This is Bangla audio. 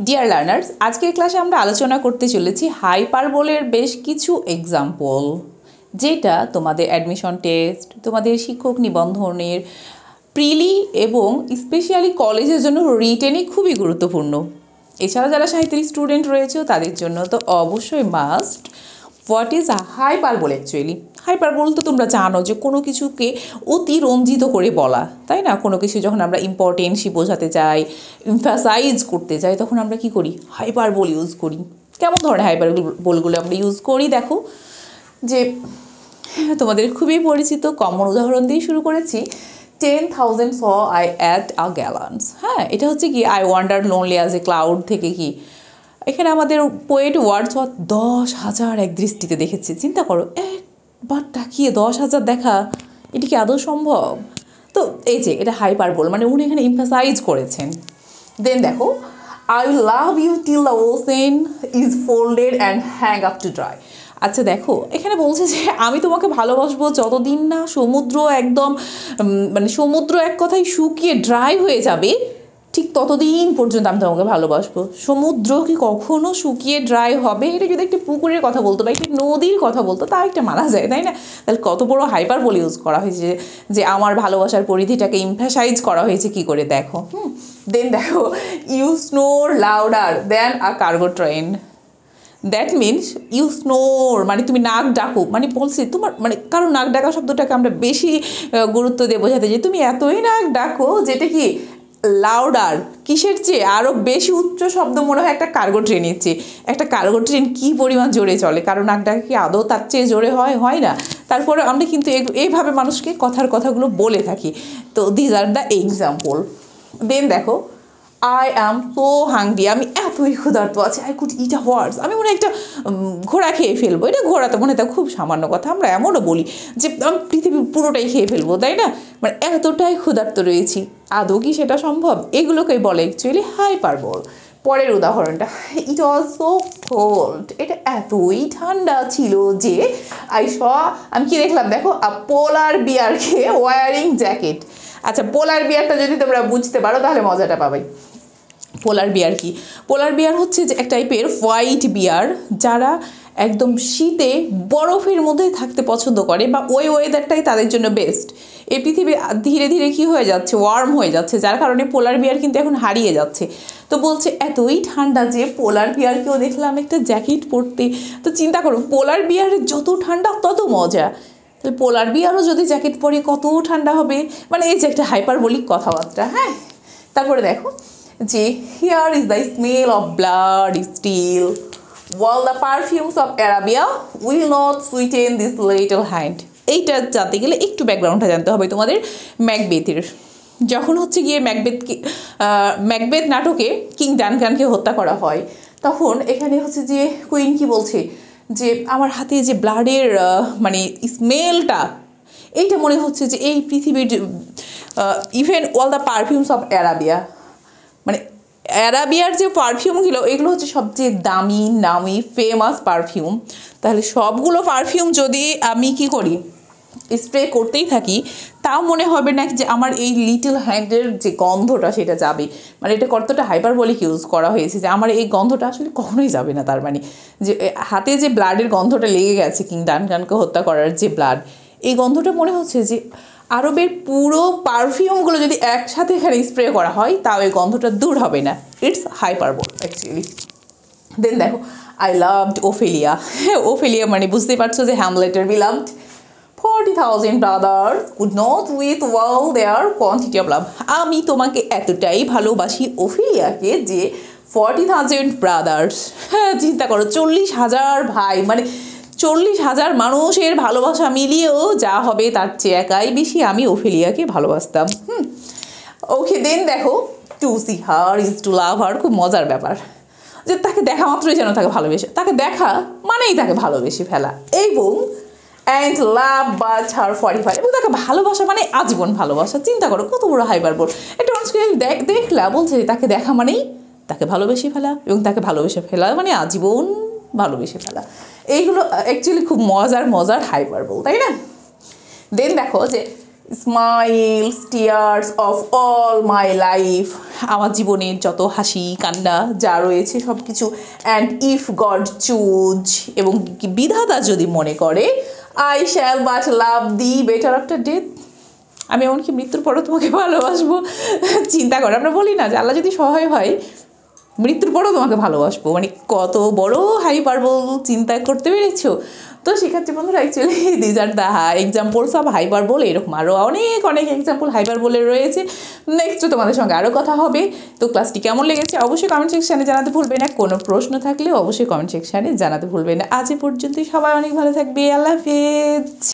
ডিয়ার লার্নার্স, আজকের ক্লাসে আমরা আলোচনা করতে চলেছি হাইপারবোলের বেশ কিছু এক্সাম্পল, যেটা তোমাদের অ্যাডমিশন টেস্ট, তোমাদের শিক্ষক নিবন্ধনের, প্রিলি এবং স্পেশালি কলেজের জন্য রিটেনে খুবই গুরুত্বপূর্ণ। এছাড়া যারা সাহিত্যের স্টুডেন্ট রয়েছে তাদের জন্য তো অবশ্যই must. What is hyperbole actually? Hyperbole তো তোমরা জানো যে কোনো কিছুকে অতিরঞ্জিত করে বলা, তাই না? কোনো কিছু যখন আমরা ইম্পর্টেন্সি বোঝাতে চাই, এমফাসাইজ করতে চাই, তখন আমরা কি করি? হাইপারবোল ইউজ করি। কেমন ধরনের হাইপারবোলগুলো আমরা ইউজ করি দেখো, যে তোমাদের খুবই পরিচিত কমন উদাহরণ দিয়ে শুরু করেছি। 10,000 saw I at a gallant। হ্যাঁ, এটা হচ্ছে কি I wonder lonely as a cloud থেকে কি এখানে আমাদের পোয়েট ওয়ার্ডসওয়ার্থ 10,000 এক দৃষ্টিতে দেখেছে। চিন্তা করো, একবার তাকিয়ে 10,000 দেখা, এটি কি আদৌ সম্ভব? তো এই যে এটা হাইপারবোল, মানে উনি এখানে এমফাসাইজ করেছেন। দেন দেখো, I love you till the ocean is folded and hang up to dry. আচ্ছা দেখো, এখানে বলছে যে আমি তোমাকে ভালোবাসবো যতদিন না সমুদ্র একদম মানে সমুদ্র এক কথায় শুকিয়ে ড্রাই হয়ে যাবে, ঠিক ততদিন পর্যন্ত আমি তোমাকে ভালোবাসবো। সমুদ্র কি কখনো শুকিয়ে ড্রাই হবে? এটা যদি একটি পুকুরের কথা বলতো বা একটি নদীর কথা বলতো তাও একটা মানা যায়, তাই না? তাহলে কত বড় হাইপারবোল ইউজ করা হয়েছে, যে আমার ভালোবাসার পরিধিটাকে এমফাসাইজ করা হয়েছে কি করে দেখো। দেন দেখো, you snore louder than a cargo train. That means you snore মানে তুমি নাক ডাকো, মানে বলছি তোমার মানে কারণ নাক ডাকা শব্দটাকে আমরা বেশি গুরুত্ব দিয়ে বোঝাতে যে তুমি এতই নাক ডাকো, যেটা কি লাউডার কিসের চেয়ে আরও বেশি উচ্চ শব্দ মনে হয় একটা কার্গো ট্রেনের চেয়ে। একটা কার্গো ট্রেন কী পরিমাণ জোরে চলে, কারণ নাক ডাকা কি আদৌ তার চেয়ে জোরে হয় না? তারপরে আমরা কিন্তু এইভাবে মানুষকে কথাগুলো বলে থাকি। তো দিজ আর দ্য এক্সাম্পল। দেন দেখো, আই অ্যাম সো হাংরি, আমি এতই ক্ষুধার্ত আছি। I could it a horse, আমি মনে একটা ঘোড়া খেয়ে ফেলবো। এটা ঘোড়া তো মনে হয় খুব সামান্য কথা, আমরা এমনও বলি যে আমি পৃথিবী পুরোটাই খেয়ে ফেলবো, তাই না? মানে এতটাই ক্ষুধার্ত রয়েছি, আদৌ কি সেটা সম্ভব? এগুলোকেই বলে অ্যাকচুয়ালি হাইপারবোল। পরের উদাহরণটা, ইট ওয়াজ সো কোল্ড, এটা এতই ঠান্ডা ছিল যে আমি কি দেখলাম দেখো, পোলার বিয়ারকে ওয়ারিং জ্যাকেট। আচ্ছা, পোলার বিয়ারটা যদি তোমরা বুঝতে পারো তাহলে মজাটা পাবে। পোলার বিয়ার কি? পোলার বিয়ার হচ্ছে যে এক টাইপের হোয়াইট বিয়ার, যারা একদম শীতে বরফের মধ্যে থাকতে পছন্দ করে, বা ওই ওয়েদারটাই তাদের জন্য বেস্ট। এই পৃথিবী ধীরে ধীরে কি হয়ে যাচ্ছে, ওয়ার্ম হয়ে যাচ্ছে, যার কারণে পোলার বিয়ার কিন্তু এখন হারিয়ে যাচ্ছে। তো বলছে এতই ঠান্ডা যে পোলার বিয়ারকেও দেখলাম একটা জ্যাকেট পরতে। তো চিন্তা করো, পোলার বিয়ারের যত ঠান্ডা তত মজা, তাহলে পোলার বিয়ারও যদি জ্যাকেট পরে কত ঠান্ডা হবে। মানে এই যে একটা হাইপারবোলিক কথাবার্তা। হ্যাঁ, তারপরে দেখো যে here is the smell of blood still while the perfumes of Arabia will not sweeten this little hand। এইটা জানতে গেলে একটু ব্যাকগ্রাউন্ডটা জানতে হবে তোমাদের ম্যাকবেথের। যখন হচ্ছে গিয়ে ম্যাকবেথ নাটকে কিং ডানকানকে হত্যা করা হয়, তখন এখানে হচ্ছে যে কুইন কি বলছে যে আমার হাতে যে ব্লাডের মানে স্মেলটা, এইটা মনে হচ্ছে যে এই পৃথিবীর even all the perfumes of Arabia, মানে অ্যারাবিয়ার যে পারফিউমগুলো এগুলো হচ্ছে সবচেয়ে দামি নামি ফেমাস পারফিউম। তাহলে সবগুলো পারফিউম যদি আমি কি করি, স্প্রে করতেই থাকি, তাও মনে হবে না যে আমার এই লিটল হ্যান্ডের যে গন্ধটা সেটা যাবে। মানে এটা কতটা হাইপারবোলিক ইউজ করা হয়েছে যে আমার এই গন্ধটা আসলে কখনোই যাবে না। তার মানে যে হাতে যে ব্লাডের গন্ধটা লেগে গেছে কিং ডানকানকে হত্যা করার যে ব্লাড, এই গন্ধটা মনে হচ্ছে যে আরবের পুরো পারফিউমগুলো যদি একসাথে এখানে স্প্রে করা হয় তাও এই গন্ধটা দূর হবে না। It's hyperbole actually. দেন দেখো, আই লাভড ওফেলিয়া। ওফেলিয়া মানে বুঝতেই পারছো যে হ্যামলেটের beloved. 40,000 brothers could not with all their quantity of love। আমি তোমাকে এতটাই ভালোবাসি ওফেলিয়াকে যে 40,000 ব্রাদার্স, হ্যাঁ চিন্তা করো 40,000 ভাই, মানে 40,000 মানুষের ভালোবাসা মিলিয়েও যা হবে তার চেয়ে একাই বেশি আমি ওফেলিয়াকে ভালোবাসতাম। ওকে, দেন দেখো, to see her is to love her. খুব মজার ব্যাপার যে তাকে দেখা মাত্রই যেন তাকে ভালোবেসে, তাকে দেখা মানেই তাকে ভালোবেসে ফেলা, এবং and love but her forever, এবং তাকে ভালোবাসা মানে আজীবন ভালোবাসা। চিন্তা করো কত বড় হাইপারবোল। একটা মানুষকে দেখলা বলছে তাকে দেখা মানেই তাকে ভালোবেসে ফেলা, এবং তাকে ভালোবেসে ফেলা মানে আজীবন ভালোবেসে ফেলা। এইগুলো অ্যাকচুয়ালি খুব মজার হাইপারবোল, তাই না? দেন দেখো যে smiles tears of all my life, আমার জীবনের যত হাসি কান্না যা রয়েছে সব কিছু। অ্যান্ড ইফ গড চুজ, এবং বিধাতা যদি মনে করে, I shall but love the better after death, আমি এমনকি মৃত্যুর পরও তোমাকে ভালোবাসবো। চিন্তা করো, আমরা বলি না যে আল্লাহ যদি সহায় হয় মৃত্যুর পরও তোমাকে ভালোবাসবো, মানে কত বড় হাইপারবোল চিন্তা করতে পেরেছো। তো সেক্ষেত্রে বন্ধুরা actually these are the examples of hyperbole, এরকম আরও অনেক অনেক এক্সাম্পল হাইপারবোলের রয়েছে। নেক্সট তোমাদের সঙ্গে আরও কথা হবে। তো ক্লাসটি কেমন লেগেছে অবশ্যই কমেন্ট সেকশানে জানাতে ভুলবে না, কোনো প্রশ্ন থাকলেও অবশ্যই কমেন্ট সেকশানে জানাতে ভুলবে না। আজ এ পর্যন্তই, সবাই অনেক ভালো থাকবে, আল্লাহ হাফেজ।